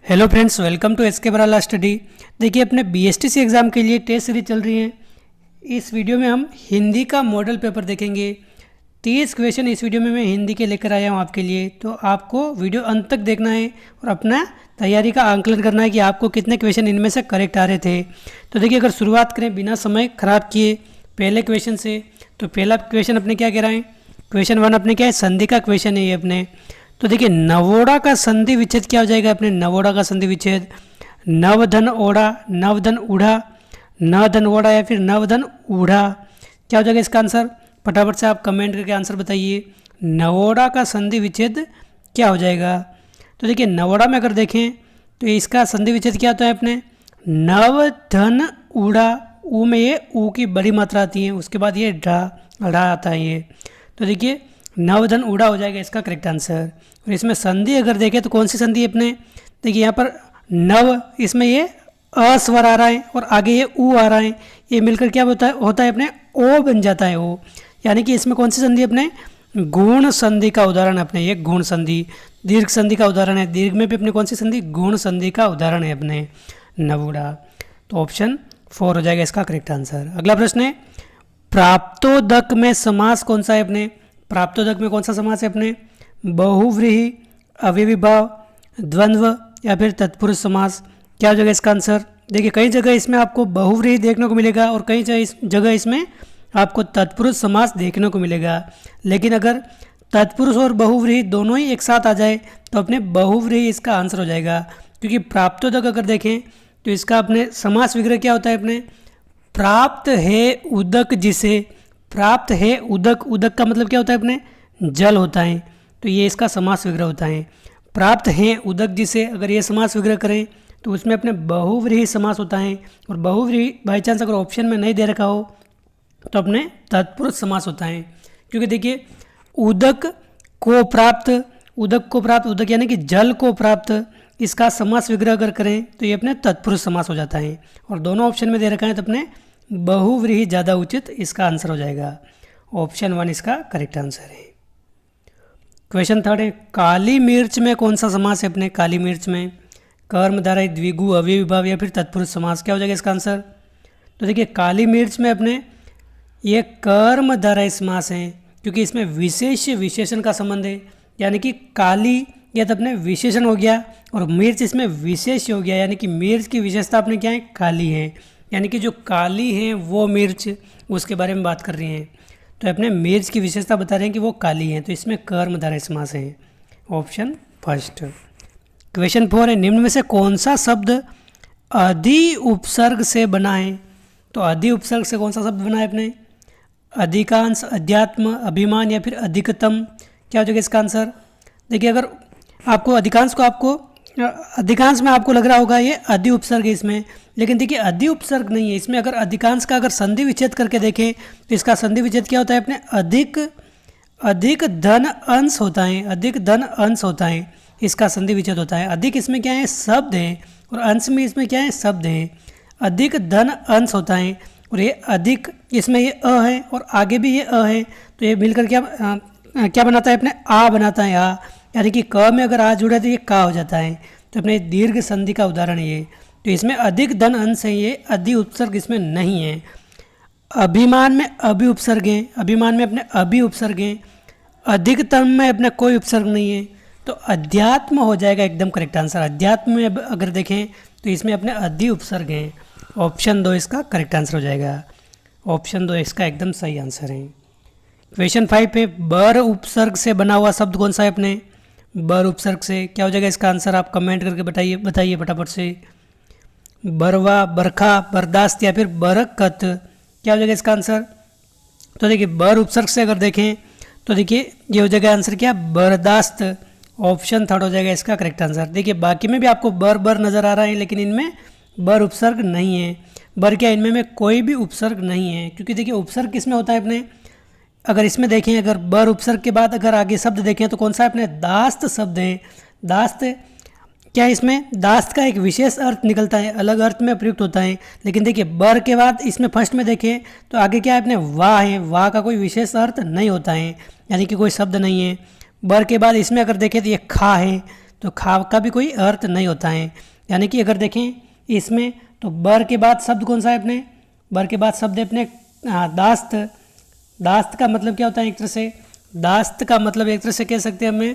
Hello friends, welcome to SK Barala study. देखिए, अपने BSTC exam के लिए टेस्ट सीरीज चल रही है। इस वीडियो में हम हिंदी का मॉडल पेपर देखेंगे। 30 क्वेश्चन इस वीडियो में मैं हिंदी के लेकर आया हूँ आपके लिए। तो आपको वीडियो अंत तक देखना है और अपना तैयारी का आंकलन करना है कि आपको कितने क्वेश्चन इनमें से करेक्ट आ रहे थे। तो देखिए, अगर शुरुआत करें बिना समय खराब किए पहले क्वेश्चन से, तो पहला क्वेश्चन अपने क्या कह रहा है। क्वेश्चन 1 अपने क्या है, संधि का क्वेश्चन है ये अपने। तो देखिए, नवोड़ा का संधि विच्छेद क्या हो जाएगा अपने। नवोड़ा का संधि विच्छेद नवधन ओढ़ा, नवधन उड़ा, नवधन ओढ़ा या फिर नवधन उड़ा, क्या हो जाएगा इसका आंसर। फटाफट से आप कमेंट करके आंसर बताइए, नवोड़ा का संधि विच्छेद क्या हो जाएगा। तो देखिए, नवोड़ा में अगर देखें तो इसका संधि विच्छेद क्या होता है अपने, नवधन उड़ा। ऊ में ये ऊ की बड़ी मात्रा आती है, उसके बाद ये ढा आता है ये। तो देखिए, नवधन उड़ा हो जाएगा इसका करेक्ट आंसर। और इसमें संधि अगर देखें तो कौन सी संधि है अपने, देखिए यहाँ पर नव, इसमें ये अ स्वर आ रहा है और आगे ये ऊ आ रहा है, ये मिलकर क्या होता है अपने ओ बन जाता है ओ। यानी कि इसमें कौन सी संधि अपने, गुण संधि का उदाहरण है अपने ये। गुण संधि दीर्घ संधि का उदाहरण है। दीर्घ में भी अपने कौन सी संधि, गुण संधि का उदाहरण है अपने नवुड़ा। तो ऑप्शन 4 हो जाएगा इसका करेक्ट आंसर। अगला प्रश्न है, प्राप्तोदक में समास कौन सा है अपने। प्राप्तोदक में कौन सा समास है अपने, बहुव्रीहि, अव्ययीभाव, द्वंद्व या फिर तत्पुरुष समास, क्या हो जाएगा इसका आंसर। देखिए, कई जगह इसमें आपको बहुव्रीहि देखने को मिलेगा और कई जगह इसमें आपको तत्पुरुष समास देखने को मिलेगा। लेकिन अगर तत्पुरुष और बहुव्रीहि दोनों ही एक साथ आ जाए तो अपने बहुव्रीहि इसका आंसर हो जाएगा। क्योंकि प्राप्तोदक अगर देखें तो इसका अपने समास विग्रह क्या होता है अपने, प्राप्त है उदक जिसे। प्राप्त है उदक, उदक का मतलब क्या होता है अपने, जल होता है। तो ये इसका समास विग्रह होता है। प्राप्त है उदक जिसे अगर ये समास विग्रह करें तो उसमें अपने बहुव्रीहि समास होता है। और बहुव्रीहि बाई चांस अगर ऑप्शन में नहीं दे रखा हो तो अपने तत्पुरुष समास होता है। क्योंकि देखिए, उदक को प्राप्त, उदक को प्राप्त, उदक यानी कि जल को प्राप्त, इसका समास विग्रह अगर करें तो ये अपने तत्पुरुष समास हो जाता है। और दोनों ऑप्शन में दे रखा है तो अपने बहुव्रीहि ज़्यादा उचित इसका आंसर हो जाएगा। ऑप्शन 1 इसका करेक्ट आंसर है। क्वेश्चन 3 है, काली मिर्च में कौन सा समास है अपने। काली मिर्च में कर्मधारय, द्विगु, अव्ययीभाव या फिर तत्पुरुष समास, क्या हो जाएगा इसका आंसर। तो देखिए, काली मिर्च में अपने ये कर्मधारय समास है क्योंकि इसमें विशेष विशेषण का संबंध है। यानी कि काली यह तो अपने विशेषण हो गया और मिर्च इसमें विशेष हो गया। यानी कि मिर्च की विशेषता अपने क्या है, काली है। यानी कि जो काली है वो मिर्च, उसके बारे में बात कर रही हैं। तो अपने मिर्च की विशेषता बता रहे हैं कि वो काली है, तो इसमें कर्मधारय समास है। Option first. क्वेश्चन 4 है, निम्न में से कौन सा शब्द अधि उपसर्ग से बना है। तो अधि उपसर्ग से कौन सा शब्द बना है अपने, अधिकांश, अध्यात्म, अभिमान या फिर अधिकतम, क्या हो जाएगा इसका आंसर। देखिए, अगर आपको अधिकांश में आपको लग रहा होगा ये अधि उपसर्ग है इसमें, लेकिन देखिए अधि उपसर्ग नहीं है इसमें। अगर अधिकांश का अगर संधि विच्छेद करके देखें तो इसका संधि विच्छेद क्या होता है अपने, अधिक धन अंश होता है। अधिक धन अंश होता है इसका संधि विच्छेद होता है। अधिक इसमें क्या है, शब्द है, और अंश में इसमें क्या है, शब्द है। अधिक धन अंश होता है और ये अधिक, इसमें ये अ है और आगे भी ये अ है, तो ये मिलकर क्या बनाता है अपने, आ बनाता है। आ यानी कि क में अगर आ जुड़े तो ये का हो जाता है। तो अपने दीर्घ संधि का उदाहरण है ये। तो इसमें अधिक धन अंश है, ये अधि उपसर्ग इसमें नहीं है। अभिमान में अभि उपसर्ग है, अभिमान में अपने अभि उपसर्ग है। अधिकतम में अपने कोई उपसर्ग नहीं है, तो अध्यात्म हो जाएगा एकदम करेक्ट आंसर। अध्यात्म में अगर देखें तो इसमें अपने अधि उपसर्ग हैं। ऑप्शन 2 इसका करेक्ट आंसर हो जाएगा। ऑप्शन 2 इसका एकदम सही आंसर है। क्वेश्चन 5 पे, बर उपसर्ग से बना हुआ शब्द कौन सा है अपने। बर उपसर्ग से क्या हो जाएगा इसका आंसर, आप कमेंट करके बताइए फटाफट से। बरवा, बरखा, बर्दाश्त या फिर बरकत, क्या हो जाएगा इसका आंसर। तो देखिए, बर उपसर्ग से अगर देखें तो देखिए ये हो जाएगा आंसर क्या, बर्दाश्त। ऑप्शन 3 हो जाएगा इसका करेक्ट आंसर। देखिए, बाकी में भी आपको बर नज़र आ रहा है, लेकिन इनमें बर उपसर्ग नहीं है। बर क्या, इनमें में कोई भी उपसर्ग नहीं है। क्योंकि देखिए, उपसर्ग किस में होता है अपने, अगर इसमें देखें, अगर बर उपसर्ग के बाद अगर आगे शब्द देखें तो कौन सा है अपने, दास्त शब्द है। दास्त क्या है, इसमें दास्त का एक विशेष अर्थ निकलता है, अलग अर्थ में प्रयुक्त होता है। लेकिन देखिए, बर के बाद इसमें फर्स्ट में देखें तो आगे क्या है अपने, वाह है। वाह का कोई विशेष अर्थ नहीं होता है, यानी कि कोई शब्द नहीं है। बर के बाद इसमें अगर देखें तो ये खा है, तो खा का भी कोई अर्थ नहीं होता है। यानी कि अगर देखें इसमें तो बर के बाद शब्द कौन सा है अपने, बर के बाद शब्द है अपने दास्त। दास्त का मतलब क्या होता है एक तरह से, दास्त का मतलब एक तरह से कह सकते हैं हमें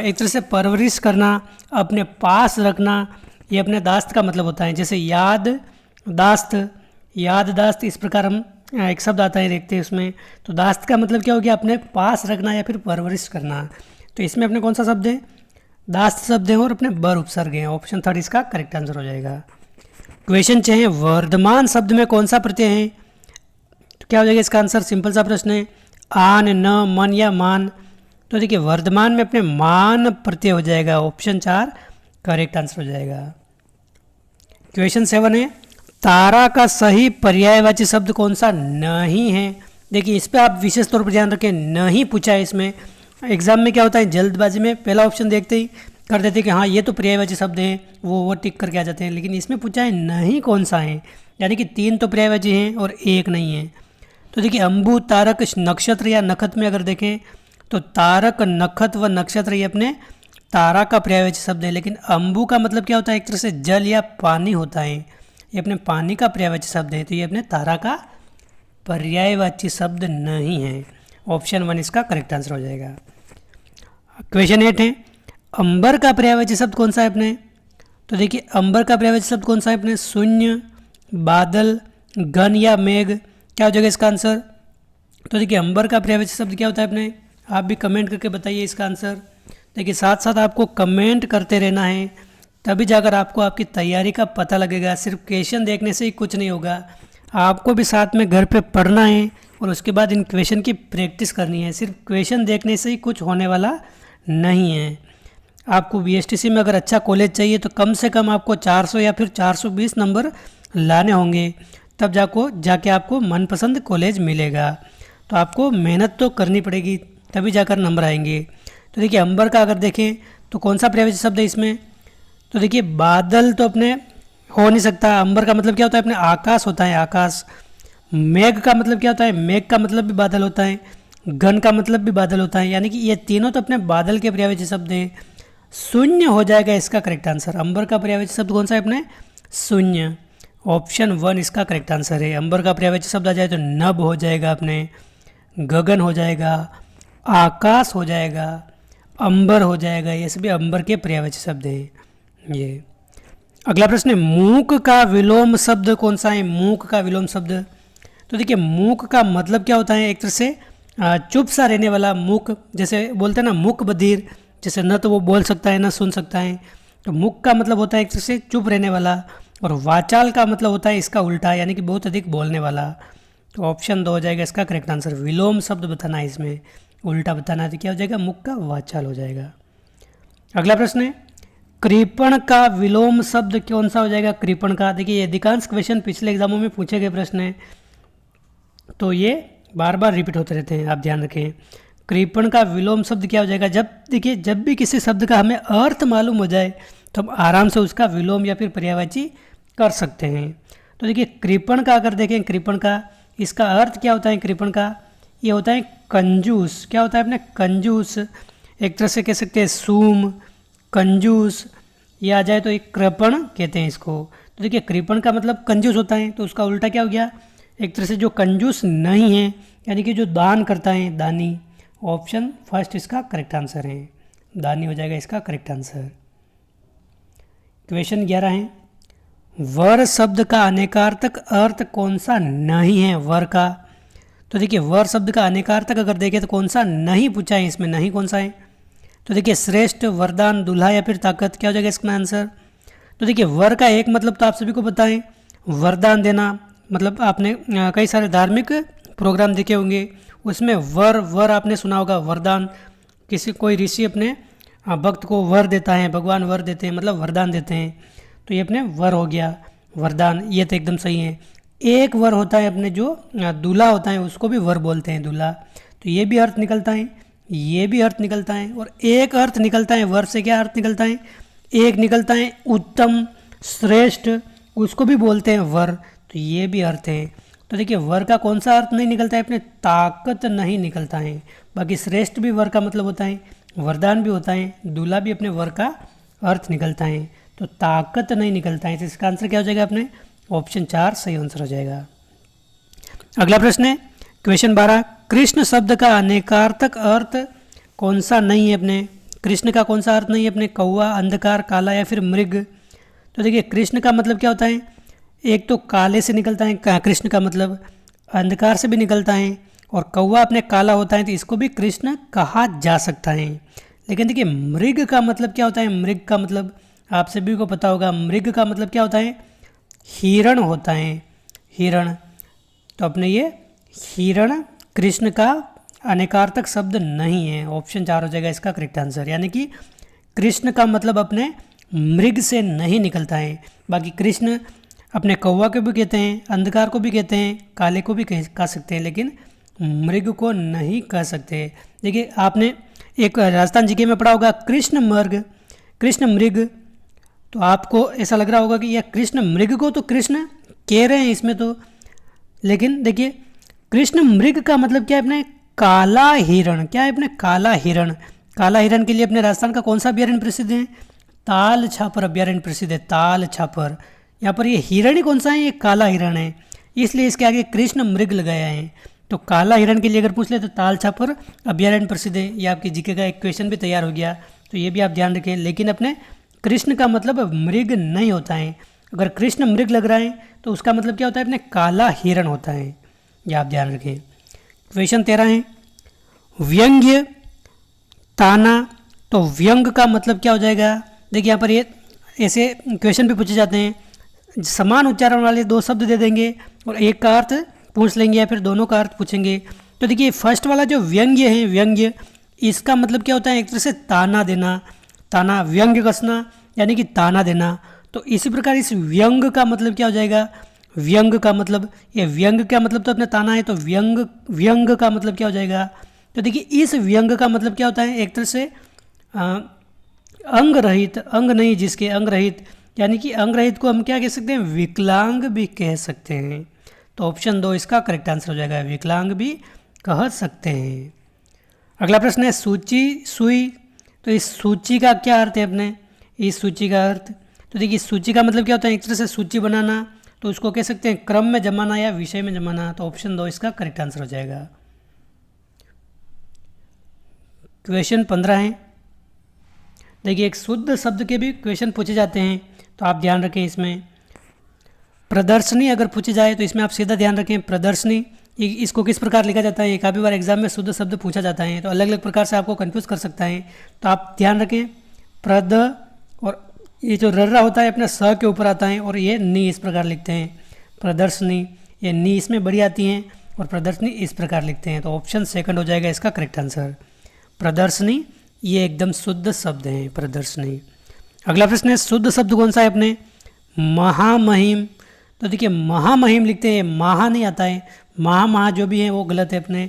एक तरह से परवरिश करना, अपने पास रखना, ये अपने दास्त का मतलब होता है। जैसे याद दास्त, याद दास्त, इस प्रकार हम एक शब्द आता है देखते हैं उसमें। तो दास्त का मतलब क्या हो गया, अपने पास रखना या फिर परवरिश करना। तो इसमें अपने कौन सा शब्द है, दास्त शब्द है और अपने बर उपसर्ग हैं। ऑप्शन 3 इसका करेक्ट आंसर हो जाएगा। क्वेश्चन चाहे वर्धमान शब्द में कौन सा प्रत्यय है, तो क्या हो जाएगा इसका आंसर, सिंपल सा प्रश्न है, आन, न, मन या मान। तो देखिए वर्धमान में अपने मान प्रत्यय हो जाएगा। ऑप्शन 4 करेक्ट आंसर हो जाएगा। क्वेश्चन 7 है, तारा का सही पर्यायवाची शब्द कौन सा नहीं है। देखिए इस पे आप विशेष तौर पर ध्यान रखें, नहीं पूछा है इसमें। एग्जाम में क्या होता है, जल्दबाजी में पहला ऑप्शन देखते ही कर देते हैं कि हाँ ये तो पर्यायवाची शब्द हैं, वो टिक करके आ जाते हैं। लेकिन इसमें पूछा है नहीं कौन सा है, यानी कि 3 तो पर्यायवाची हैं और 1 नहीं है। तो देखिए अंबु, तारक, नक्षत्र या नखत में अगर देखें तो तारक, नखत व नक्षत्र ये अपने तारा का पर्यायवाची शब्द है। लेकिन अंबु का मतलब क्या होता है, एक तरह से जल या पानी होता है, ये अपने पानी का पर्यायवाची शब्द है। तो ये अपने तारा का पर्यायवाची शब्द नहीं है। ऑप्शन 1 इसका करेक्ट आंसर हो जाएगा। क्वेश्चन 8 है, अंबर का पर्यायवाची शब्द कौन सा है अपने। तो देखिए अंबर का पर्यायवाची शब्द कौन सा है अपने, शून्य, बादल, घन या मेघ। क्या हो जाएगा इसका आंसर। तो देखिए अंबर का पर्यायवाची शब्द क्या होता है अपने, आप भी कमेंट करके बताइए इसका आंसर। देखिए साथ साथ आपको कमेंट करते रहना है, तभी जाकर आपको आपकी तैयारी का पता लगेगा। सिर्फ क्वेश्चन देखने से ही कुछ नहीं होगा, आपको भी साथ में घर पे पढ़ना है और उसके बाद इन क्वेश्चन की प्रैक्टिस करनी है। सिर्फ क्वेश्चन देखने से ही कुछ होने वाला नहीं है। आपको बीएसटीसी में अगर अच्छा कॉलेज चाहिए तो कम से कम आपको 400 या फिर 420 नंबर लाने होंगे, तब जाके आपको मनपसंद कॉलेज मिलेगा। तो आपको मेहनत तो करनी पड़ेगी, तभी जाकर नंबर आएंगे। तो देखिए अंबर का अगर देखें तो कौन सा पर्यायवाची शब्द है इसमें। तो देखिए बादल तो अपने हो नहीं सकता, अंबर का मतलब क्या होता है अपने आकाश होता है, आकाश। मेघ का मतलब क्या होता है, मेघ का मतलब भी बादल होता है, घन का मतलब भी बादल होता है, यानी कि ये तीनों तो अपने बादल के पर्यायवाची शब्द हैं। शून्य हो जाएगा इसका करेक्ट आंसर। अंबर का पर्यायवाची शब्द कौन सा है अपने, शून्य। ऑप्शन 1 इसका करेक्ट आंसर है। अंबर का पर्यायवाची शब्द आ जाए तो नभ हो जाएगा अपने, गगन हो जाएगा, आकाश हो जाएगा, अंबर हो जाएगा, ये सभी अंबर के पर्यायवाची शब्द हैं। ये अगला प्रश्न है, मूक का विलोम शब्द कौन सा है। मूक का विलोम शब्द, तो देखिए मूक का मतलब क्या होता है, एक तरह से चुप सा रहने वाला। मूक जैसे बोलते हैं ना, मूक बधिर, जैसे न तो वो बोल सकता है न सुन सकता है। तो मूक का मतलब होता है एक तरह से चुप रहने वाला, और वाचाल का मतलब होता है इसका उल्टा, यानी कि बहुत अधिक बोलने वाला। तो ऑप्शन 2 हो जाएगा इसका करेक्ट आंसर। विलोम शब्द बताना है इसमें, उल्टा बताना है, तो क्या हो जाएगा, मुख का वाचाल हो जाएगा। अगला प्रश्न है, कृपण का विलोम शब्द कौन सा हो जाएगा। कृपण का, देखिए ये अधिकांश क्वेश्चन पिछले एग्जामों में पूछे गए प्रश्न है, तो ये बार बार रिपीट होते रहते हैं, आप ध्यान रखें। कृपण का विलोम शब्द क्या हो जाएगा, जब भी किसी शब्द का हमें अर्थ मालूम हो जाए तो हम आराम से उसका विलोम या फिर पर्यायवाची कर सकते हैं। तो देखिए कृपण का अगर देखें, कृपण का इसका अर्थ क्या होता है, कृपण का ये होता है कंजूस। क्या होता है अपने, कंजूस। एक तरह से कह सकते हैं सूम, कंजूस, ये आ जाए तो एक कृपण कहते हैं इसको। तो देखिए कृपण का मतलब कंजूस होता है, तो उसका उल्टा क्या हो गया, एक तरह से जो कंजूस नहीं है, यानी कि जो दान करता है, दानी। ऑप्शन 1 इसका करेक्ट आंसर है, दानी हो जाएगा इसका करेक्ट आंसर। क्वेश्चन 11 है, वर शब्द का अनेकार्थक अर्थ कौन सा नहीं है। वर का, तो देखिए वर शब्द का अनेकार्थक अगर देखें तो कौन सा नहीं पूछा है इसमें, नहीं कौन सा है। तो देखिए श्रेष्ठ, वरदान, दूल्हा या फिर ताकत। क्या हो जाएगा इसका आंसर। तो देखिए वर का एक मतलब तो आप सभी को पता है, वरदान देना। मतलब आपने कई सारे धार्मिक प्रोग्राम देखे होंगे, उसमें वर आपने सुना होगा, वरदान। कोई ऋषि अपने भक्त को वर देता है, भगवान वर देते हैं, मतलब वरदान देते हैं। तो ये अपने वर हो गया, वरदान, ये तो एकदम सही है। एक वर होता है अपने जो दूल्हा होता है, उसको भी वर बोलते हैं, दूल्हा। तो ये भी अर्थ निकलता है, ये भी अर्थ निकलता है, और एक अर्थ निकलता है वर से। क्या अर्थ निकलता है, एक निकलता है उत्तम, श्रेष्ठ, उसको भी बोलते हैं वर। तो ये भी अर्थ है। तो देखिए वर का कौन सा अर्थ नहीं निकलता है अपने, ताकत नहीं निकलता है। बाकी श्रेष्ठ भी वर का मतलब होता है, वरदान भी होता है, दूल्हा भी अपने वर का अर्थ निकलता है, तो ताकत नहीं निकलता है। तो इसका आंसर क्या हो जाएगा अपने ऑप्शन 4 सही आंसर हो जाएगा। अगला प्रश्न है क्वेश्चन 12, कृष्ण शब्द का अनेकार्थक अर्थ कौन सा नहीं है अपने, कृष्ण का कौन सा अर्थ नहीं है अपने, कौवा, अंधकार, काला या फिर मृग। तो देखिए कृष्ण का मतलब क्या होता है, एक तो काले से निकलता है कृष्ण का मतलब, अंधकार से भी निकलता है, और कौवा अपने काला होता है, तो इसको भी कृष्ण कहा जा सकता है। लेकिन देखिए मृग का मतलब क्या होता है, मृग का मतलब आप सभी को पता होगा, मृग का मतलब क्या होता है, हिरण होता है, हिरण। तो अपने ये हिरण कृष्ण का अनेकार्थक शब्द नहीं है, ऑप्शन 4 हो जाएगा इसका करेक्ट आंसर। यानी कि कृष्ण का मतलब अपने मृग से नहीं निकलता है। बाकी कृष्ण अपने कौवा को भी कहते हैं, अंधकार को भी कहते हैं, काले को भी कह सकते हैं, लेकिन मृग को नहीं कह सकते। देखिए आपने एक राजस्थान जीके में पढ़ा होगा कृष्ण मृग, कृष्ण मृग, तो आपको ऐसा लग रहा होगा कि यह कृष्ण मृग को तो कृष्ण कह रहे हैं इसमें तो, लेकिन देखिए कृष्ण मृग का मतलब क्या है अपने काला हिरण, क्या है अपने काला हिरण। काला हिरण के लिए अपने राजस्थान का कौन सा अभ्यारण्य प्रसिद्ध है, ताल छापर अभ्यारण्य प्रसिद्ध है, ताल छापर। यहाँ पर ये हिरण ही कौन सा है, ये काला हिरण है, इसलिए इसके आगे कृष्ण मृग लगाया है। तो काला हिरण के लिए अगर पूछ ले तो ताल छापर अभ्यारण्य प्रसिद्ध है। ये आपकी जीके का एक क्वेश्चन भी तैयार हो गया, तो ये भी आप ध्यान रखें। लेकिन अपने कृष्ण का मतलब मृग नहीं होता है, अगर कृष्ण मृग लग रहा है तो उसका मतलब क्या होता है अपने काला हिरण होता है, ये आप ध्यान रखें। क्वेश्चन 13 है व्यंग्य ताना, तो व्यंग का मतलब क्या हो जाएगा। देखिए यहाँ पर ये ऐसे क्वेश्चन भी पूछे जाते हैं, समान उच्चारण वाले दो शब्द दे देंगे और एक का अर्थ पूछ लेंगे या फिर दोनों का अर्थ पूछेंगे। तो देखिए फर्स्ट वाला जो व्यंग्य है, व्यंग्य, इसका मतलब क्या होता है, एक तरह से ताना देना, ताना, व्यंग्य कसना यानी कि ताना देना। तो इसी प्रकार इस व्यंग का मतलब क्या हो जाएगा, व्यंग का मतलब, ये व्यंग का मतलब तो अपने ताना है, तो व्यंग का मतलब क्या हो जाएगा। तो देखिए इस व्यंग का मतलब क्या होता है, एक तरह से अंग रहित, अंग नहीं जिसके, अंग रहित, यानी कि अंग रहित को हम क्या कह सकते हैं, विकलांग भी कह सकते हैं। तो ऑप्शन 2 इसका करेक्ट आंसर हो जाएगा, विकलांग भी कह सकते हैं। अगला प्रश्न है सूची सुई, तो इस सूची का क्या अर्थ है अपने, इस सूची का अर्थ। तो देखिए सूची का मतलब क्या होता है, एक तरह से सूची बनाना, तो उसको कह सकते हैं क्रम में जमाना या विषय में जमाना। तो ऑप्शन 2 इसका करेक्ट आंसर हो जाएगा। क्वेश्चन 15 है, देखिए एक शुद्ध शब्द के भी क्वेश्चन पूछे जाते हैं, तो आप ध्यान रखें। इसमें प्रदर्शनी अगर पूछी जाए तो इसमें आप सीधा ध्यान रखें, प्रदर्शनी इसको किस प्रकार लिखा जाता है। काफ़ी बार एग्जाम में शुद्ध शब्द पूछा जाता है, तो अलग अलग प्रकार से आपको कंफ्यूज कर सकता है, तो आप ध्यान रखें प्रद, और ये जो रर्रा होता है अपने स के ऊपर आता है, और ये नी इस प्रकार लिखते हैं प्रदर्शनी, ये नी इसमें बड़ी आती हैं और प्रदर्शनी इस प्रकार लिखते हैं। तो ऑप्शन 2 हो जाएगा इसका करेक्ट आंसर, प्रदर्शनी, ये एकदम शुद्ध शब्द है प्रदर्शनी। अगला प्रश्न है शुद्ध शब्द कौन सा है अपने, महामहिम। तो देखिए महामहिम लिखते हैं, महा नहीं आता है, महा जो भी है वो गलत है अपने,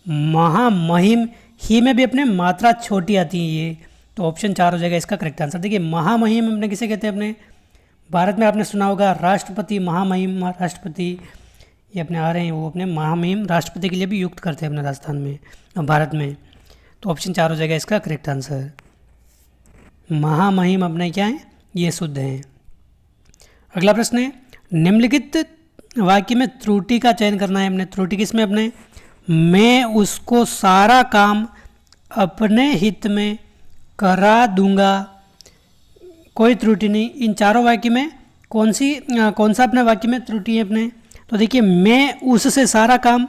महामहिम, ही में भी अपने मात्रा छोटी आती है ये, तो ऑप्शन 4 हो जाएगा इसका करेक्ट आंसर। देखिए महामहिम अपने किसे कहते हैं, अपने भारत में आपने सुना होगा राष्ट्रपति, महामहिम राष्ट्रपति, ये अपने आ रहे हैं, वो अपने महामहिम राष्ट्रपति के लिए भी युक्त करते हैं अपने राजस्थान में, भारत में। तो ऑप्शन 4 हो जाएगा इसका करेक्ट आंसर, महामहिम अपने क्या है, ये शुद्ध है। अगला प्रश्न है निम्नलिखित वाक्य में त्रुटि का चयन करना है हमने। त्रुटि किसमें अपने, मैं उसको सारा काम अपने हित में करा दूंगा, कोई त्रुटि नहीं। इन चारों वाक्य में कौन सा अपने वाक्य में त्रुटि है अपने। तो देखिए मैं उससे सारा काम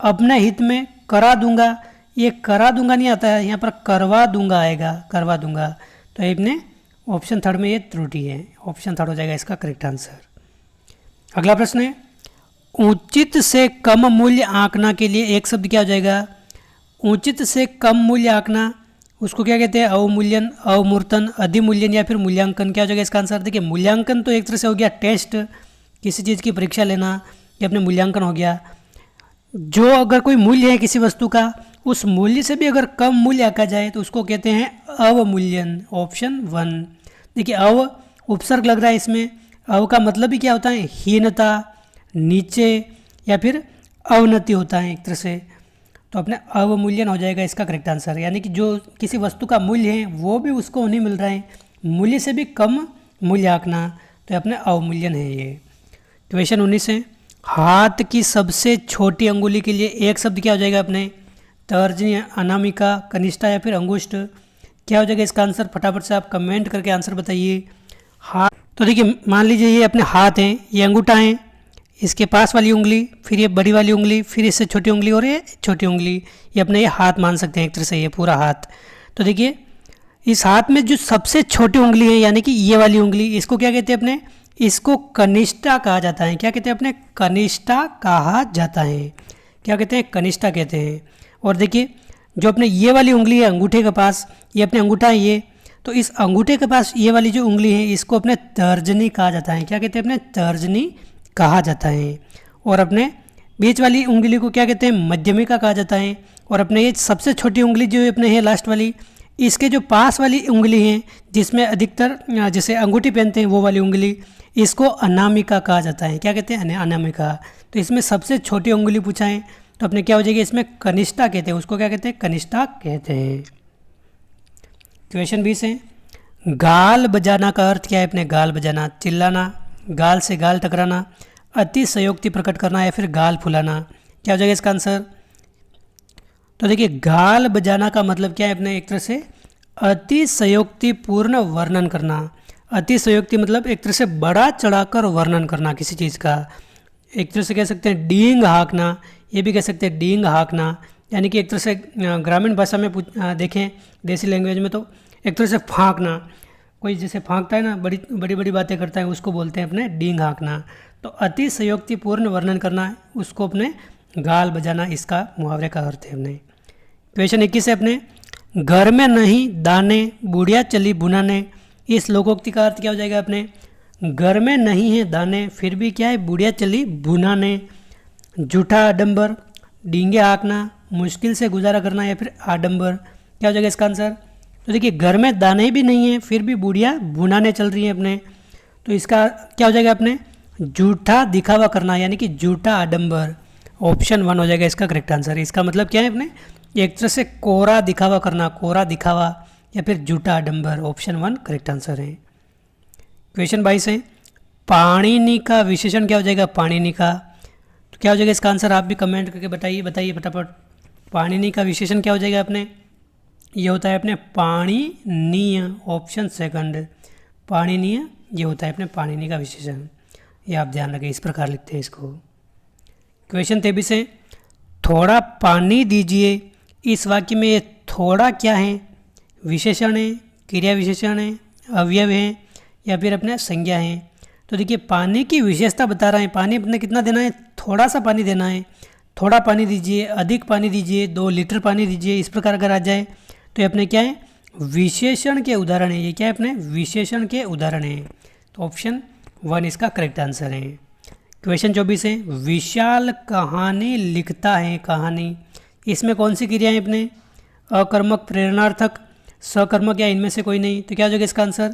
अपने हित में करा दूंगा, ये करा दूंगा नहीं आता है, यहाँ पर करवा दूंगा आएगा, करवा दूंगा। तो अपने ऑप्शन 3 में ये त्रुटि है, ऑप्शन 3 हो जाएगा इसका करेक्ट आंसर। अगला प्रश्न है उचित से कम मूल्य आंकना के लिए एक शब्द क्या हो जाएगा, उचित से कम मूल्य आंकना, उसको क्या कहते हैं, अवमूल्यन, अवमूर्तन, अधिमूल्यन या फिर मूल्यांकन। क्या हो जाएगा इसका आंसर। देखिए मूल्यांकन तो एक तरह से हो गया टेस्ट, किसी चीज़ की परीक्षा लेना, ये अपने मूल्यांकन हो गया। जो अगर कोई मूल्य है किसी वस्तु का, उस मूल्य से भी अगर कम मूल्य आंका जाए तो उसको कहते हैं अवमूल्यन, ऑप्शन 1। देखिए अव उपसर्ग लग रहा है इसमें, अव का मतलब ही क्या होता है, हीनता, नीचे या फिर अवनति होता है एक तरह से। तो अपने अवमूल्यन हो जाएगा इसका करेक्ट आंसर। यानी कि जो किसी वस्तु का मूल्य है वो भी उसको नहीं मिल रहा है, मूल्य से भी कम मूल्य आंकना, तो अपने अवमूल्यन है ये। क्वेश्चन 19 है, हाथ की सबसे छोटी अंगुली के लिए एक शब्द क्या हो जाएगा अपने? तर्जनी, अनामिका, कनिष्ठा या फिर अंगुष्ठ? क्या हो जाएगा इसका आंसर? फटाफट से आप कमेंट करके आंसर बताइए। हाथ, तो देखिए मान लीजिए ये अपने हाथ हैं, ये अंगूठा है, इसके पास वाली उंगली, फिर ये बड़ी वाली उंगली, फिर इससे छोटी उंगली और ये छोटी उंगली, ये अपने ये हाथ मान सकते हैं एक तरह से, ये पूरा हाथ। तो देखिए इस हाथ में जो सबसे छोटी उंगली है यानी कि ये वाली उंगली, इसको क्या कहते हैं अपने? इसको कनिष्ठा कहा जाता है। क्या कहते हैं अपने? कनिष्ठा कहा जाता है। क्या कहते हैं? कनिष्ठा कहते हैं। और देखिए जो अपने ये वाली उंगली है अंगूठे के पास, ये अपने अंगूठा है ये, तो इस अंगूठे के पास ये वाली जो उंगली है इसको अपने तर्जनी कहा जाता है। क्या कहते हैं अपने? तर्जनी कहा जाता है। और अपने बीच वाली उंगली को क्या कहते हैं? मध्यमिका कहा जाता है। और अपने ये सबसे छोटी उंगली जो अपने है लास्ट वाली, इसके जो पास वाली उंगली है जिसमें अधिकतर जैसे अंगूठी पहनते हैं वो वाली उंगली, इसको अनामिका कहा जाता है। क्या कहते हैं? अनामिका। तो इसमें सबसे छोटी उंगली पूछा है तो अपने क्या हो जाएगी इसमें? कनिष्ठा कहते हैं, उसको क्या कहते हैं? कनिष्ठा कहते हैं। क्वेश्चन 20 है, गाल बजाना का अर्थ क्या है अपने? गाल बजाना, चिल्लाना, गाल से गाल टकराना, अतिशयोक्ति प्रकट करना या फिर गाल फुलाना? क्या हो जाएगा इसका आंसर? तो देखिए गाल बजाना का मतलब क्या है अपने? एक तरह से अतिशयोक्तिपूर्ण वर्णन करना। अतिशयोक्ति मतलब एक तरह से बड़ा चढ़ाकर वर्णन करना किसी चीज़ का। एक तरह से कह सकते हैं डींग हाँकना, ये भी कह सकते हैं डींग हाँकना, यानी कि एक तरह से ग्रामीण भाषा में देखें देसी लैंग्वेज में तो एक तरह से फाँकना, कोई जैसे फाँकता है ना, बड़ी बड़ी बड़ी बातें करता है, उसको बोलते हैं अपने डींग हाँकना। तो अतिशयोक्तिपूर्ण वर्णन करना, उसको अपने गाल बजाना, इसका मुहावरे का अर्थ है अपने। क्वेश्चन 21 है अपने, घर में नहीं दाने बुढ़िया चली बुनाने, इस लोकोक्ति का अर्थ क्या हो जाएगा अपने? घर में नहीं है दाने फिर भी क्या है? बुढ़िया चली बुनाने, झूठा आडंबर, डींगे हाँकना, मुश्किल से गुजारा करना या फिर आडंबर? क्या हो जाएगा इसका आंसर? तो देखिए घर में दाने भी नहीं है फिर भी बुढ़िया बुनाने चल रही है अपने, तो इसका क्या हो जाएगा अपने? झूठा दिखावा करना, यानी कि झूठा आडंबर। ऑप्शन 1 हो जाएगा इसका करेक्ट आंसर। इसका मतलब क्या है अपने? एक तरह से कोरा दिखावा करना, कोरा दिखावा या फिर झूठा आडंबर। ऑप्शन 1 करेक्ट आंसर है। क्वेश्चन 22 है, पाणिनि का विशेषण क्या हो जाएगा? पाणिनि का, तो क्या हो जाएगा इसका आंसर? आप भी कमेंट करके बताइए फटाफट। पाणिनि का विशेषण क्या हो जाएगा अपने? ये होता है अपने पाणिनीय। ऑप्शन 2 पाणिनीय, ये होता है अपने पाणिनि का विशेषण। ये आप ध्यान रखें, इस प्रकार लिखते हैं इसको। क्वेश्चन 23 है, थोड़ा पानी दीजिए, इस वाक्य में ये थोड़ा क्या है? विशेषण है, क्रिया विशेषण है, अवयव है या फिर अपने संज्ञा है? तो देखिए पानी की विशेषता बता रहा है, पानी अपने कितना देना है? थोड़ा सा पानी देना है। थोड़ा पानी दीजिए, अधिक पानी दीजिए, 2 लीटर पानी दीजिए, इस प्रकार अगर आ जाए तो ये अपने क्या है? विशेषण के उदाहरण है। ये क्या है अपने? विशेषण के उदाहरण है। तो ऑप्शन 1 इसका करेक्ट आंसर है। क्वेश्चन 24 है, विशाल कहानी लिखता है। कहानी, इसमें कौन सी क्रिया है अपने? अकर्मक, प्रेरणार्थक, सकर्मक या इनमें से कोई नहीं? तो क्या हो जाएगा इसका आंसर?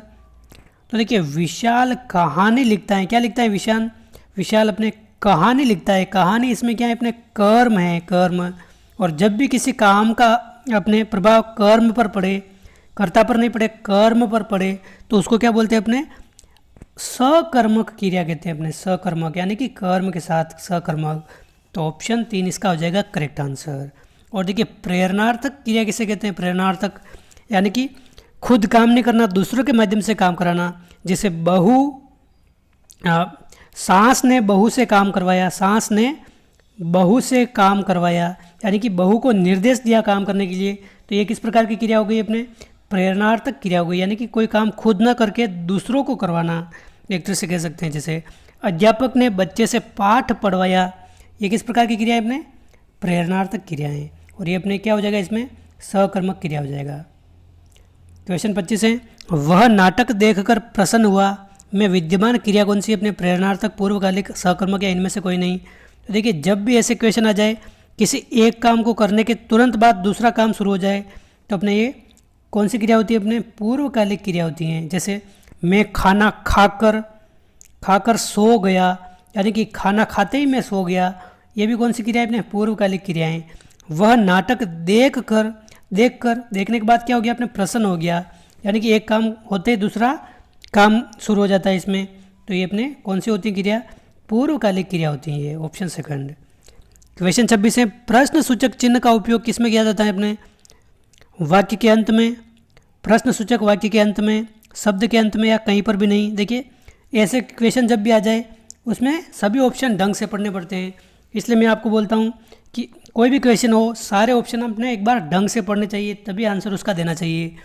तो देखिए विशाल कहानी लिखता है, क्या लिखता है? विशाल अपने कहानी लिखता है। कहानी इसमें क्या है अपने? कर्म है, कर्म। और जब भी किसी काम का अपने प्रभाव कर्म पर पड़े, कर्ता पर नहीं पड़े, कर्म पर पड़े, तो उसको क्या बोलते हैं अपने? सकर्मक क्रिया कहते हैं अपने, सकर्मक, यानी कि कर्म के साथ सकर्मक। तो ऑप्शन 3 इसका हो जाएगा करेक्ट आंसर। और देखिए प्रेरणार्थक क्रिया किसे कहते हैं? प्रेरणार्थक यानी कि खुद काम नहीं करना, दूसरों के माध्यम से काम कराना। जैसे सास ने बहू से काम करवाया, सास ने बहू से काम करवाया, यानी कि बहू को निर्देश दिया काम करने के लिए। तो ये किस प्रकार की क्रिया हो गई अपने? प्रेरणार्थक क्रिया हो गई, यानी कि कोई काम खुद ना करके दूसरों को करवाना, एक तरह से कह सकते हैं। जैसे अध्यापक ने बच्चे से पाठ पढ़वाया, ये किस प्रकार की क्रिया है अपने? प्रेरणार्थक क्रिया है। और ये अपने क्या हो जाएगा इसमें? सकर्मक क्रिया हो जाएगा। क्वेश्चन 25 है, वह नाटक देखकर प्रसन्न हुआ में विद्यमान क्रिया कौन सी? अपने प्रेरणार्थक, पूर्वकालिक, सकर्मक या इनमें से कोई नहीं? तो देखिए जब भी ऐसे क्वेश्चन आ जाए, किसी एक काम को करने के तुरंत बाद दूसरा काम शुरू हो जाए, तो अपने ये कौन सी क्रिया होती है? अपने पूर्वकालिक क्रिया होती हैं। जैसे मैं खाना खाकर सो गया, यानी कि खाना खाते ही मैं सो गया, ये भी कौन सी क्रिया है? अपने पूर्वकालिक क्रियाएं। वह नाटक देखने के बाद क्या हो गया, अपने प्रसन्न हो गया, यानी कि एक काम होते ही दूसरा काम शुरू हो जाता है इसमें। तो ये अपने कौन सी होती है क्रिया, पूर्वकालिक क्रिया होती है ये, ऑप्शन सेकंड। क्वेश्चन 26 है, प्रश्न सूचक चिन्ह का उपयोग किस में किया जाता है, अपने वाक्य के अंत में, प्रश्न सूचक वाक्य के अंत में, शब्द के अंत में, या कहीं पर भी नहीं। देखिए ऐसे क्वेश्चन जब भी आ जाए उसमें सभी ऑप्शन ढंग से पढ़ने पड़ते हैं, इसलिए मैं आपको बोलता हूँ कि कोई भी क्वेश्चन हो सारे ऑप्शन अपने एक बार ढंग से पढ़ने चाहिए, तभी आंसर उसका देना चाहिए।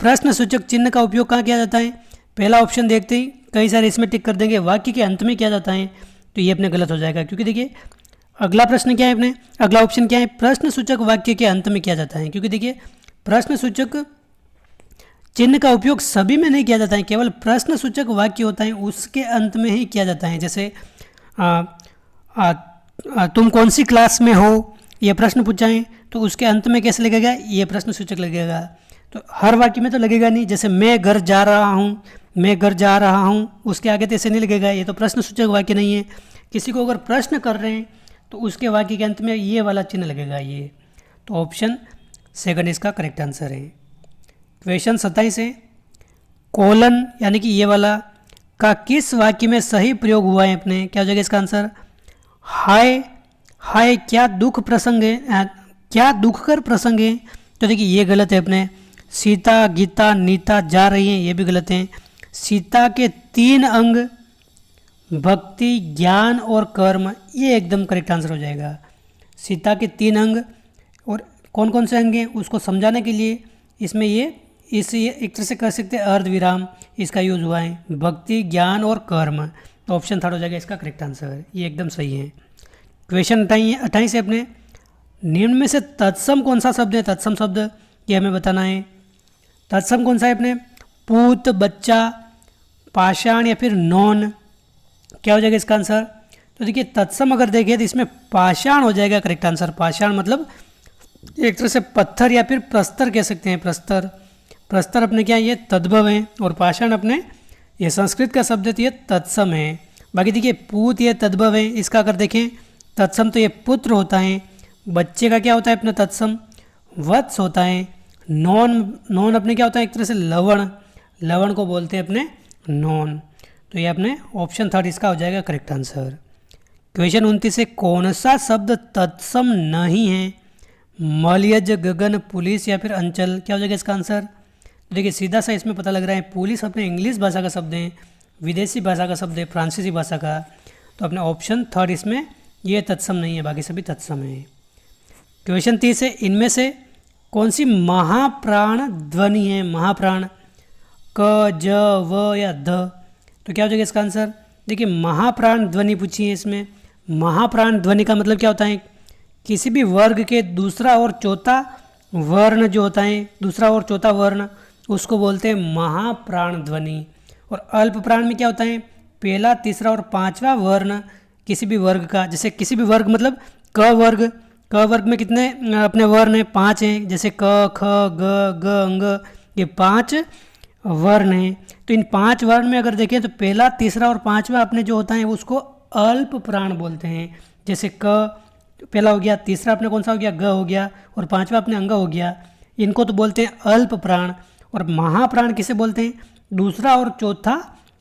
प्रश्न सूचक चिन्ह का उपयोग कहाँ किया जाता है, पहला ऑप्शन देखते ही कई सारे इसमें टिक कर देंगे, वाक्य के अंत में किया जाता है, तो ये अपने गलत हो जाएगा, क्योंकि देखिए अगला प्रश्न क्या है, अपने अगला ऑप्शन क्या है, प्रश्न सूचक वाक्य के अंत में किया जाता है, क्योंकि देखिए प्रश्न सूचक चिन्ह का उपयोग सभी में नहीं किया जाता है, केवल प्रश्न सूचक वाक्य होता है उसके अंत में ही किया जाता है। जैसे तुम कौन सी क्लास में हो, यह प्रश्न पूछा है, तो उसके अंत में कैसे लगेगा, ये प्रश्न सूचक लगेगा। तो हर वाक्य में तो लगेगा नहीं, जैसे मैं घर जा रहा हूँ, उसके आगे तो ऐसे नहीं लगेगा, ये तो प्रश्न सूचक वाक्य नहीं है। किसी को अगर प्रश्न कर रहे हैं तो उसके वाक्य के अंत में ये वाला चिन्ह लगेगा, ये। तो ऑप्शन सेकंड इसका करेक्ट आंसर है। क्वेश्चन 27 है, कोलन यानी कि ये वाला का किस वाक्य में सही प्रयोग हुआ है, अपने क्या हो जाएगा इसका आंसर, हाय क्या दुख प्रसंग है, क्या दुखकर प्रसंग है, तो देखिए ये गलत है अपने। सीता गीता नीता जा रही हैं, ये भी गलत है। सीता के 3 अंग भक्ति ज्ञान और कर्म, ये एकदम करेक्ट आंसर हो जाएगा। सीता के 3 अंग, और कौन कौन से अंग हैं उसको समझाने के लिए इसमें ये एक तरह से कह सकते हैं अर्धविराम इसका यूज हुआ है, भक्ति ज्ञान और कर्म। तो ऑप्शन थर्ड हो जाएगा इसका करेक्ट आंसर, ये एकदम सही है। क्वेश्चन 28 है, अपने निम्न में से तत्सम कौन सा शब्द है, तत्सम शब्द ये हमें बताना है। तत्सम कौन सा है, अपने पूत, बच्चा, पाषाण या फिर नॉन, क्या हो जाएगा इसका आंसर। तो देखिए तत्सम अगर देखें तो इसमें पाषाण हो जाएगा करेक्ट आंसर। पाषाण मतलब एक तरह से पत्थर या फिर प्रस्तर कह सकते हैं, प्रस्तर अपने क्या ये तद्भव है, और पाषाण अपने ये संस्कृत का शब्द है, तो ये तत्सम है। बाकी देखिए पूत ये तद्भव है, इसका अगर देखें तत्सम तो ये पुत्र होता है, बच्चे का क्या होता है अपना तत्सम वत्स होता है, नॉन अपने क्या होता है एक तरह से लवण को बोलते हैं अपने नॉन। तो ये अपने ऑप्शन थर्ड इसका हो जाएगा करेक्ट आंसर। क्वेश्चन 29 से कौन सा शब्द तत्सम नहीं है, मलयज, गगन, पुलिस या फिर अंचल, क्या हो जाएगा इसका आंसर। देखिए सीधा सा इसमें पता लग रहा है पुलिस अपने इंग्लिश भाषा का शब्द है, विदेशी भाषा का शब्द है, फ्रांसीसी भाषा का। तो अपने ऑप्शन थर्ड इसमें ये तत्सम नहीं है, बाकी सभी तत्सम है। क्वेश्चन 30 है, इनमें से कौन सी महाप्राण ध्वनि है, महाप्राण क, ज, व या ध, तो क्या हो जाएगा इसका आंसर। देखिए महाप्राण ध्वनि पूछी है इसमें। महाप्राण ध्वनि का मतलब क्या होता है, किसी भी वर्ग के दूसरा और चौथा वर्ण जो होता है, दूसरा और चौथा वर्ण उसको बोलते हैं महाप्राण ध्वनि। और अल्प प्राण में क्या होता है, पहला तीसरा और पांचवा वर्ण किसी भी वर्ग का, जैसे किसी भी वर्ग मतलब क वर्ग में कितने अपने वर्ण हैं, 5 हैं, जैसे क, ख, ग, ग, अंग, ये 5 वर्ण हैं। तो इन 5 वर्ण में अगर देखें तो पहला तीसरा और पांचवा अपने जो होता है उसको अल्प प्राण बोलते हैं। जैसे क पहला हो गया, तीसरा अपने कौन सा हो गया, ग हो गया, और पांचवा अपने अंग हो गया, इनको तो बोलते हैं अल्प प्राण। और महाप्राण किसे बोलते हैं, दूसरा और चौथा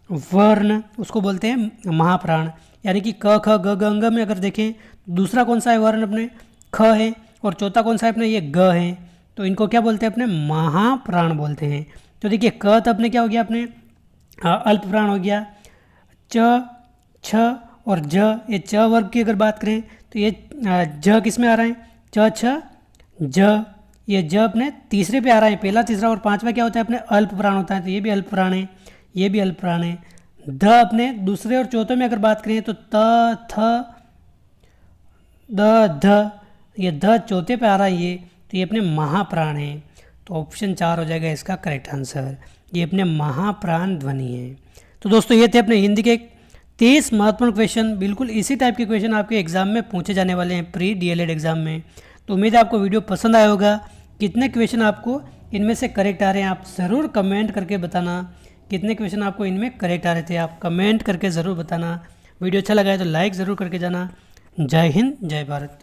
वर्ण उसको बोलते हैं महाप्राण। यानी कि क, ख, ग, ग, अंग में अगर देखें दूसरा कौन सा है वर्ण अपने ख है, और चौथा कौन सा है अपने ये ग है, तो इनको क्या बोलते हैं अपने महाप्राण बोलते हैं। तो देखिए क तो अपने क्या हो गया अपने अल्प प्राण हो गया, च, छ और ज, ये च वर्ग की अगर बात करें तो ये ज किस में आ रहा है, च, छ, ज, ये ज अपने तीसरे पे आ रहा है, पहला तीसरा और पांचवा क्या होता है अपने अल्प प्राण होता है, तो ये भी अल्प प्राण है, ये भी अल्प प्राण है। ध अपने दूसरे और चौथे में अगर बात करें तो त, थ, द, ध, ये ध चौथे पे आ रहा है ये, तो ये अपने महाप्राण है। तो ऑप्शन 4 हो जाएगा इसका करेक्ट आंसर, ये अपने महाप्राण ध्वनि है। तो दोस्तों ये थे अपने हिंदी के 30 महत्वपूर्ण क्वेश्चन। बिल्कुल इसी टाइप के क्वेश्चन आपके एग्जाम में पूछे जाने वाले हैं प्री डीएलएड एग्जाम में। तो उम्मीद है आपको वीडियो पसंद आया होगा। कितने क्वेश्चन आपको इनमें से करेक्ट आ रहे हैं आप ज़रूर कमेंट करके बताना, कितने क्वेश्चन आपको इनमें करेक्ट आ रहे थे आप कमेंट करके ज़रूर बताना। वीडियो अच्छा लगा है तो लाइक ज़रूर करके जाना। जय हिंद, जय भारत।